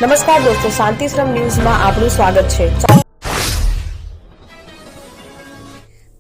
નમસ્કાર દોસ્તો, શાંતિશ્રમ ન્યૂઝમાં આપનું સ્વાગત છે।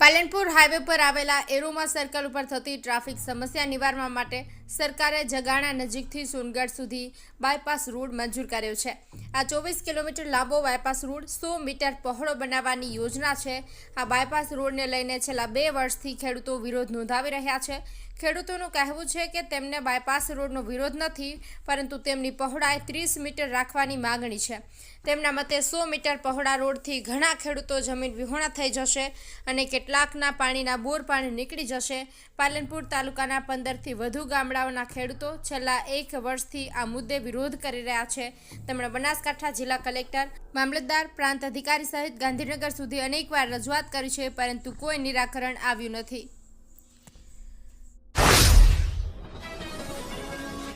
પાલનપુર હાઈવે પર આવેલા એરોમા સર્કલ ઉપર થતી ટ્રાફિક સમસ્યા નિવારવા માટે સરકારે જગાણા નજીકથી સોનગઢ સુધી બાયપાસ રોડ મંજૂર કર્યો છે। આ 24 કિલોમીટર લાંબો બાયપાસ રોડ 100 મીટર પહોળો બનાવવાની યોજના છે। આ બાયપાસ રોડને લઈને છેલ્લા 2 વર્ષથી ખેડૂતો વિરોધ નોંધાવી રહ્યા છે। ખેડૂતોનું કહેવું છે કે તેમને બાયપાસ રોડનો વિરોધ નથી, પરંતુ તેમની પહોળાઈ 30 મીટર રાખવાની માંગણી છે। તેમના મતે 100 મીટર પહોળા રોડથી ઘણા ખેડૂતો જમીન વિહોણા થઈ જશે અને કેટલાકના પાણીના બોર પાણી નીકળી જશે। પાલનપુર તાલુકાના 15થી વધુ ગામડાઓના ખેડૂતો છેલ્લા 1 વર્ષથી આ મુદ્દે વિરોધ કરી રહ્યા છે। તેમણે બનાસકાંઠા જિલ્લા કલેક્ટર, મામલતદાર, પ્રાંત અધિકારી સહિત ગાંધીનગર સુધી અનેકવાર રજૂઆત કરી છે, પરંતુ કોઈ નિરાકરણ આવ્યું નથી।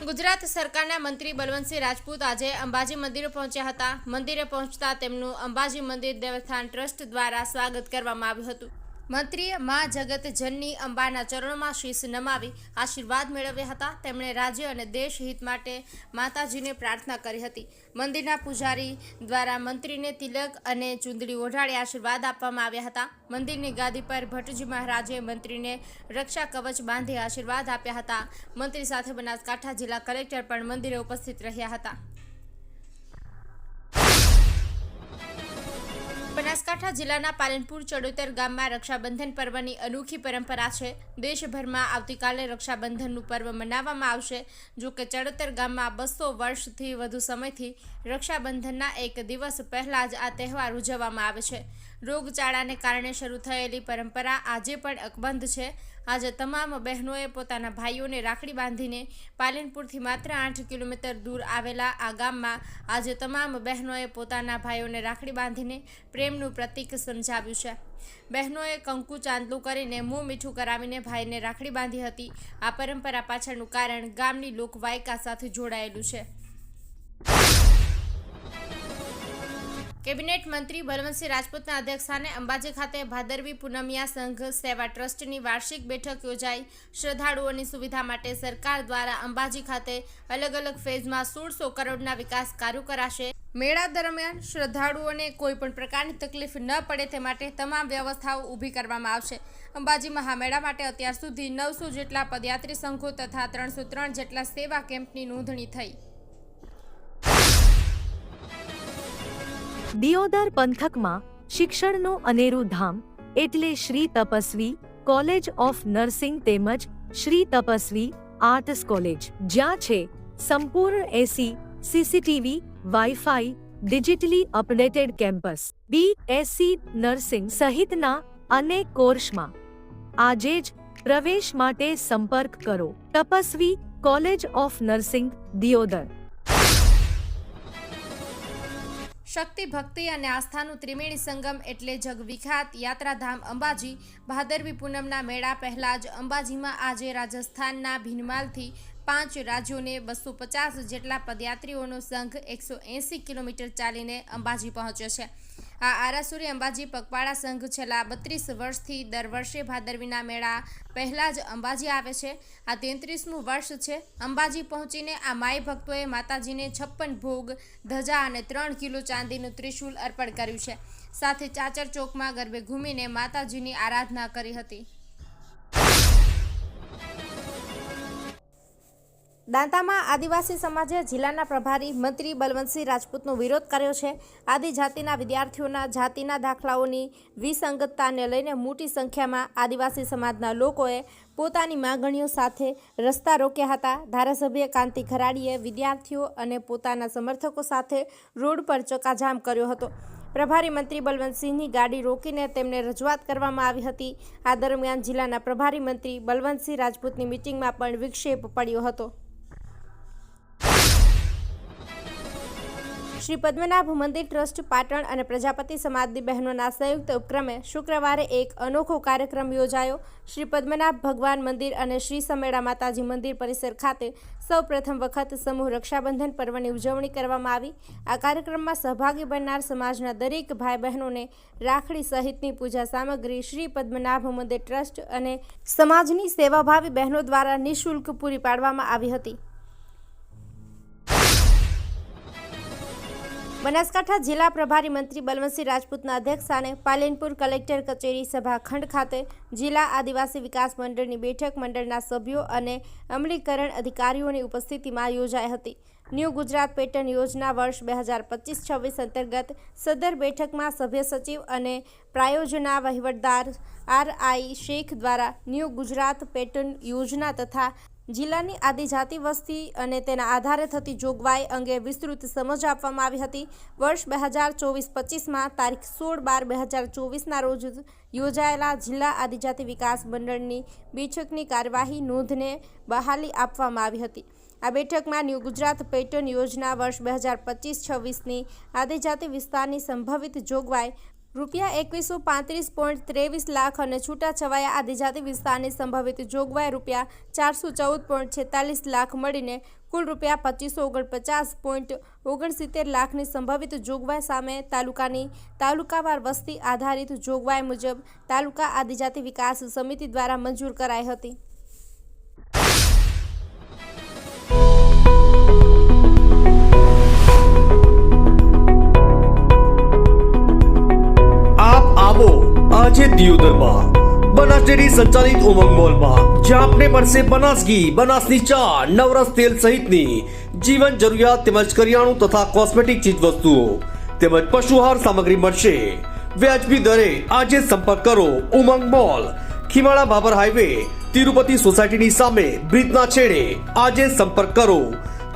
ગુજરાત સરકારના મંત્રી બલવંતસિંહ રાજપૂત આજે અંબાજી મંદિરે પહોંચ્યા હતા। મંદિરે પહોંચતા તેમનું અંબાજી મંદિર દેવસ્થાન ટ્રસ્ટ દ્વારા સ્વાગત કરવામાં આવ્યું હતું। મંત્રીએ મા જગતજનની અંબાના ચરણોમાં શીશ નમાવી આશીર્વાદ મેળવ્યા હતા। તેમણે રાજ્ય અને દેશ હિત માટે માતાજીને પ્રાર્થના કરી હતી। મંદિરના પૂજારી દ્વારા મંત્રીને તિલક અને ચુંદડી ઓઢાડી આશીર્વાદ આપવામાં આવ્યા હતા। મંદિરની ગાદી પર ભટ્ટજી મહારાજે મંત્રીને રક્ષા કવચ બાંધી આશીર્વાદ આપ્યા હતા। મંત્રી સાથે બનાસકાંઠા જિલ્લા કલેક્ટર પણ મંદિરે ઉપસ્થિત રહ્યા હતા। બનાસકાંઠા જિલ્લાના પાલનપુર ચડોતર ગામમાં રક્ષાબંધન પર્વની અનોખી પરંપરા છે। દેશભરમાં આવતીકાલે રક્ષાબંધનનું પર્વ મનાવવામાં આવશે। જો કે ચડોતર ગામમાં 200 વર્ષથી વધુ સમયથી રક્ષાબંધનના એક દિવસ પહેલા જ આ તહેવાર ઉજવવામાં આવે છે। રોગચાળાને કારણે શરૂ થયેલી પરંપરા આજે પણ અકબંધ છે। આજે તમામ બહેનોએ પોતાના ભાઈઓને રાખડી બાંધીને પાલનપુરથી માત્ર 8 કિલોમીટર દૂર આવેલા આ ગામમાં આજે તમામ બહેનોએ પોતાના ભાઈઓને રાખડી બાંધીને પ્રેમનું પ્રતીક સમજાવ્યું છે। બહેનોએ કંકુ ચાંદલું કરીને મોં મીઠું કરાવીને ભાઈને રાખડી બાંધી હતી। આ પરંપરા પાછળનું કારણ ગામની લોકવાયકા સાથે જોડાયેલું છે। કેબિનેટ મંત્રી બલવંતસિંહ રાજપૂતના અધ્યક્ષસ્થાને અંબાજી ખાતે ભાદરવી પૂનમિયા સંઘ સેવા ટ્રસ્ટની વાર્ષિક બેઠક યોજાઈ। શ્રદ્ધાળુઓની સુવિધા માટે સરકાર દ્વારા અંબાજી ખાતે અલગ અલગ ફેઝમાં 1600 કરોડના વિકાસ કાર્યો કરાશે। મેળા દરમિયાન શ્રદ્ધાળુઓને કોઈપણ પ્રકારની તકલીફ ન પડે તે માટે તમામ વ્યવસ્થાઓ ઊભી કરવામાં આવશે। અંબાજી મહામેળા માટે અત્યાર સુધી 900 જેટલા પદયાત્રી સંઘો તથા 303 જેટલા સેવા કેમ્પની નોંધણી થઈ। દિયોદર પંથકમાં શિક્ષણનું અનેરું ધામ એટલે Shri Tapasvi college of nursing તેમજ શ્રી તપસ્વી આર્ટ્સ કોલેજ, જ્યાં છે સંપૂર્ણ AC, CCTV, WiFi, digitally updated campus, BSc nursing સહિતના અનેક કોર્સમાં આજે જ પ્રવેશ માટે સંપર્ક કરો। Tapasvi college of nursing, Deodar. શક્તિ, ભક્તિ અને આસ્થાનું ત્રિવેણી સંગમ એટલે જગવિખ્યાત યાત્રાધામ અંબાજી। ભાદરવી પૂનમના મેળા પહેલા જ અંબાજીમાં આજે રાજસ્થાનના ભીનમાલથી 5 રાજ્યોને 250 જેટલા પદયાત્રીઓનો સંઘ 180 કિલોમીટર ચાલીને અંબાજી પહોંચ્યો છે। આ આરાસુરી અંબાજી પગપાળા સંઘ છેલ્લા 32 વર્ષથી દર વર્ષે ભાદરવીના મેળા પહેલા જ અંબાજી આવે છે। આ 33મું વર્ષ છે। અંબાજી પહોંચીને આ માઈ ભક્તોએ માતાજીને 56 ભોગ, ધજા અને 3 કિલો ચાંદીનું ત્રિશૂલ અર્પણ કર્યું છે। સાથે ચાચર ચોકમાં ગરબે ઘૂમીને માતાજીની આરાધના કરી હતી। દાંતામાં આદિવાસી સમાજે જિલ્લાના પ્રભારી મંત્રી બલવંતસિંહ રાજપૂતનો વિરોધ કર્યો છે। આદિજાતિના વિદ્યાર્થીઓના જાતિના દાખલાઓની વિસંગતતાને લઈને મોટી સંખ્યામાં આદિવાસી સમાજના લોકોએ પોતાની માંગણીઓ સાથે રસ્તા રોક્યા હતા। ધારાસભ્ય કાંતિ ખરાડીએ વિદ્યાર્થીઓ અને પોતાના સમર્થકો સાથે રોડ પર ચક્કાજામ કર્યો હતો। પ્રભારી મંત્રી બલવંતસિંહની ગાડી રોકીને તેમને રજૂઆત કરવામાં આવી હતી। આ દરમિયાન જિલ્લાના પ્રભારી મંત્રી બલવંતસિંહ રાજપૂતની મિટિંગમાં પણ વિક્ષેપ પડ્યો હતો। શ્રી પદ્મનાભ મંદિર ટ્રસ્ટ પાટણ અને પ્રજાપતિ સમાજની બહેનોના સંયુક્ત ઉપક્રમે શુક્રવારે એક અનોખો કાર્યક્રમ યોજાયો। શ્રી પદ્મનાભ ભગવાન મંદિર અને શ્રી સમેડા માતાજી મંદિર પરિસર ખાતે સૌ પ્રથમ વખત સમૂહ રક્ષાબંધન પર્વની ઉજવણી કરવામાં આવી। આ કાર્યક્રમમાં સહભાગી બનનાર સમાજના દરેક ભાઈ બહેનોને રાખડી સહિતની પૂજા સામગ્રી શ્રી પદ્મનાભ મંદિર ટ્રસ્ટ અને સમાજની સેવાભાવી બહેનો દ્વારા નિઃશુલ્ક પૂરી પાડવામાં આવી હતી। બનાસકાંઠા જિલ્લા પ્રભારી મંત્રી બલવંતસિંહ રાજપૂતના અધ્યક્ષસ્થાને પાલનપુર કલેક્ટર કચેરી સભાખંડ ખાતે જિલ્લા આદિવાસી વિકાસ મંડળની બેઠક મંડળના સભ્યો અને અમલીકરણ અધિકારીઓની ઉપસ્થિતિમાં યોજાઈ હતી. ન્યૂ ગુજરાત પેટર્ન યોજના વર્ષ 2025-26 અંતર્ગત સદર બેઠકમાં સભ્ય સચિવ અને પ્રાયોજના વહીવટદાર RI શેખ દ્વારા ન્યૂ ગુજરાત પેટર્ન યોજના તથા જિલ્લાની આદિજાતિ વસ્તી અને તેના આધારે થતી જોગવાઈ અંગે વિસ્તૃત સમજ આપવામાં આવી હતી. વર્ષ 2024-25માં તારીખ 16/12/2024ના રોજ યોજાયેલા જિલ્લા આદિજાતિ વિકાસ મંડળની બેઠકની કાર્યવાહી નોંધને બહાલી આપવામાં આવી હતી. આ બેઠકમાં ન્યૂ ગુજરાત પેટર્ન યોજના વર્ષ 2025-26ની આદિજાતિ વિસ્તારની સંભવિત જોગવાઈ ₹2135.23 લાખ અને છૂટાછવાયા આદિજાતિ વિસ્તારની સંભવિત જોગવાઈ ₹414.46 લાખ મળીને કુલ ₹2549.69 લાખની સંભવિત જોગવાઈ સામે તાલુકાની તાલુકાવાર વસ્તી આધારિત જોગવાઈ મુજબ તાલુકા આદિજાતિ વિકાસ સમિતિ દ્વારા મંજૂર કરાઈ હતી. આજે દિયોદરમાં બનાસ ડેરી સંચાલિત ઉમંગ મોલમાં જ્યાં આપને મળશે બનાસ ઘી, બનાસની ચા, નવરસ તેલ સહિતની જીવન જરૂરિયાત તેમજ કરિયાણું તથા કોસ્મેટિક ચીજ વસ્તુઓ તેમજ પશુઆહાર સામગ્રી મળશે. વ્યાજબી દરે આજે સંપર્ક કરો ઉમંગ મોલ, ખીમાળા બાબર હાઈવે, તિરુપતિ સોસાયટીની સામે બ્રિજના છેડે. આજે સંપર્ક કરો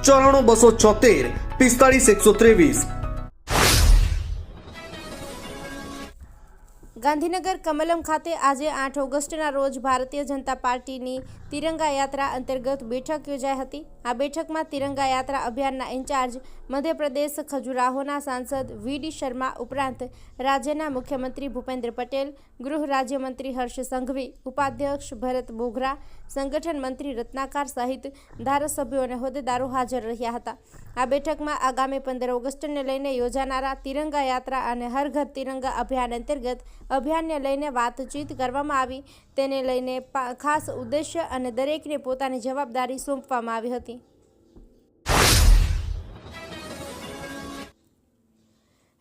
94 276 45 123. ગાંધીનગર કમલમ ખાતે આજે 8 ઓગસ્ટના રોજ ભારતીય જનતા પાર્ટીની તિરંગા યાત્રા અંતર્ગત બેઠક યોજાઈ હતી. આ બેઠકમાં તિરંગા યાત્રા અભિયાનના ઇન્ચાર્જ મધ્યપ્રદેશ ખજુરાહોના સાંસદ VD શર્મા ઉપરાંત રાજ્યના મુખ્યમંત્રી ભૂપેન્દ્ર પટેલ, ગૃહ રાજ્યમંત્રી હર્ષ સંઘવી, ઉપાધ્યક્ષ ભરત બોઘરા, સંગઠન મંત્રી રત્નાકર સહિત ધારાસભ્યો અને હોદ્દેદારો હાજર રહ્યા હતા. આ બેઠકમાં આગામી 15 ઓગસ્ટને લઈને યોજાનારા તિરંગા યાત્રા અને હર ઘર તિરંગા અભિયાન અંતર્ગત અભિયાનને લઈને વાતચીત કરવામાં આવી. તેને લઈને ખાસ ઉદ્દેશ્ય અને દરેકને પોતાની જવાબદારી સોંપવામાં આવી હતી.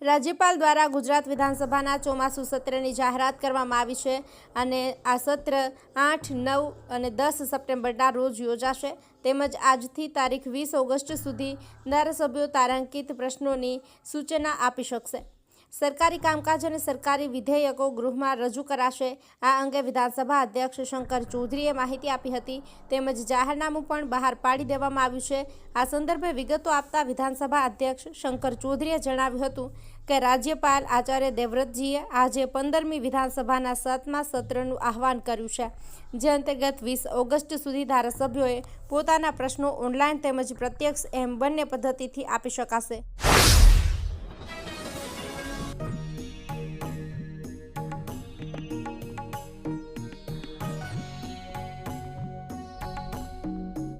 રાજ્યપાલ દ્વારા ગુજરાત વિધાનસભાના ચોમાસુ સત્રની જાહેરાત કરવામાં આવી છે અને આ સત્ર 8, 9 અને 10 સપ્ટેમ્બરના રોજ યોજાશે. તેમજ આજથી તારીખ 20 ઓગસ્ટ સુધી ધારાસભ્યો તારાંકિત પ્રશ્નોની સૂચના આપી શકશે. સરકારી કામકાજ અને સરકારી વિધેયકો ગૃહમાં રજૂ કરાશે. આ અંગે વિધાનસભા અધ્યક્ષ શંકર ચૌધરીએ માહિતી આપી હતી. તેમજ જાહેરનામું પણ બહાર પાડી દેવામાં આવ્યું છે. આ સંદર્ભે વિગતો આપતા વિધાનસભા અધ્યક્ષ શંકર ચૌધરીએ જણાવ્યું હતું કે રાજ્યપાલ આચાર્ય દેવવ્રતજીએ આજે 15મી વિધાનસભાના 7મા સત્રનું આહ્વાન કર્યું છે, જે અંતર્ગત 20 ઓગસ્ટ સુધી ધારાસભ્યોએ પોતાના પ્રશ્નો ઓનલાઈન તેમજ પ્રત્યક્ષ એમ બંને પદ્ધતિથી આપી શકાશે.